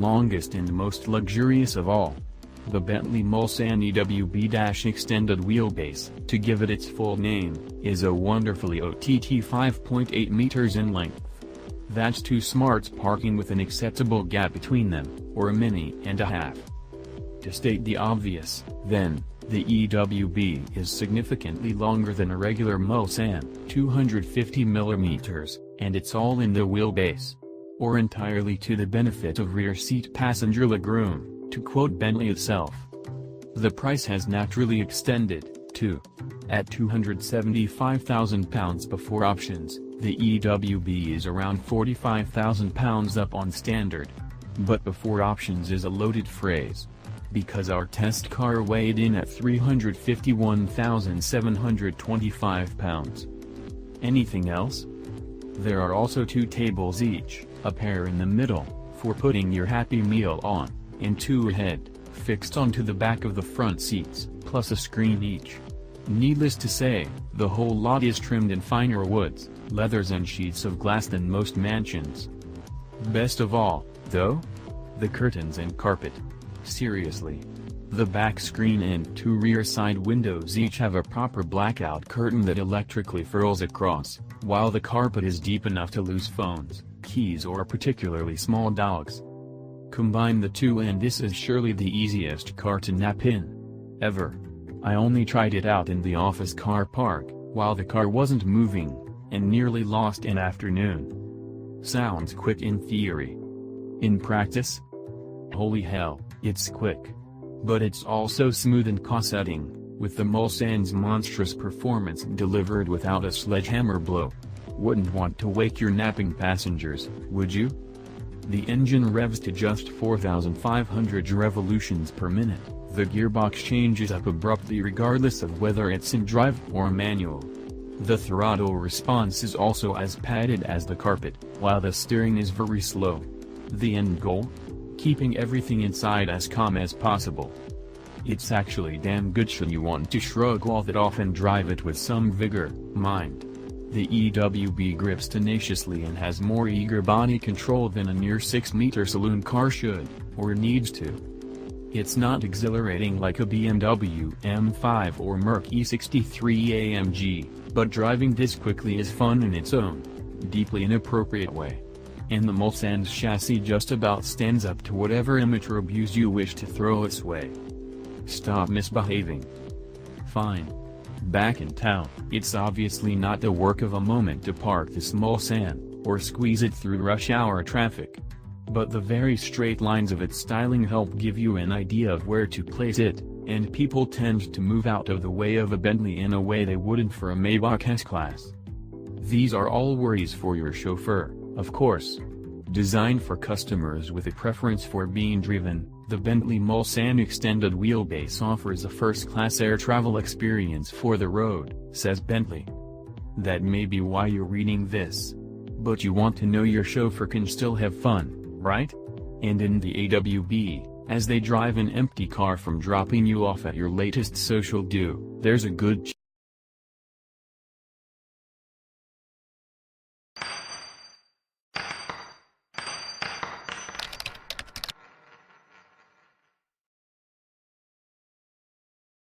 longest and most luxurious of all. The Bentley Mulsanne EWB-extended wheelbase, to give it its full name, is a wonderfully OTT 5.8 meters in length. That's two smarts parking with an acceptable gap between them, or a mini and a half. To state the obvious, then, the EWB is significantly longer than a regular Mulsanne, 250 mm, and it's all in the wheelbase. Or entirely to the benefit of rear seat passenger legroom, to quote Bentley itself. The price has naturally extended, too. At £275,000 before options, the EWB is around £45,000 up on standard. But before options is a loaded phrase. Because our test car weighed in at 351,725 pounds. Anything else? There are also two tables each, a pair in the middle, for putting your Happy Meal on, and two ahead, fixed onto the back of the front seats, plus a screen each. Needless to say, the whole lot is trimmed in finer woods, leathers and sheets of glass than most mansions. Best of all, though? The curtains and carpet. Seriously. The back screen and two rear side windows each have a proper blackout curtain that electrically furls across, while the carpet is deep enough to lose phones, keys or particularly small dogs. Combine the two and this is surely the easiest car to nap in. Ever. I only tried it out in the office car park, while the car wasn't moving, and nearly lost an afternoon. Sounds quick in theory. In practice? Holy hell, it's quick. But it's also smooth and cost-cutting, with the Mulsanne's monstrous performance delivered without a sledgehammer blow. Wouldn't want to wake your napping passengers, would you? The engine revs to just 4,500 revolutions per minute, the gearbox changes up abruptly regardless of whether it's in drive or manual. The throttle response is also as padded as the carpet, while the steering is very slow. The end goal? Keeping everything inside as calm as possible. It's actually damn good should you want to shrug all that off and drive it with some vigor, mind. The EWB grips tenaciously and has more eager body control than a near 6-meter saloon car should, or needs to. It's not exhilarating like a BMW M5 or Merc E63 AMG, but driving this quickly is fun in its own, deeply inappropriate way. And the Mulsanne's chassis just about stands up to whatever immature abuse you wish to throw its way. Stop misbehaving. Fine. Back in town, it's obviously not the work of a moment to park this Mulsanne, or squeeze it through rush hour traffic. But the very straight lines of its styling help give you an idea of where to place it, and people tend to move out of the way of a Bentley in a way they wouldn't for a Maybach S-Class. These are all worries for your chauffeur, of course. Designed for customers with a preference for being driven, the Bentley Mulsanne extended wheelbase offers a first-class air travel experience for the road, says Bentley. That may be why you're reading this. But you want to know your chauffeur can still have fun, right? And in the AWB, as they drive an empty car from dropping you off at your latest social do, there's a good chance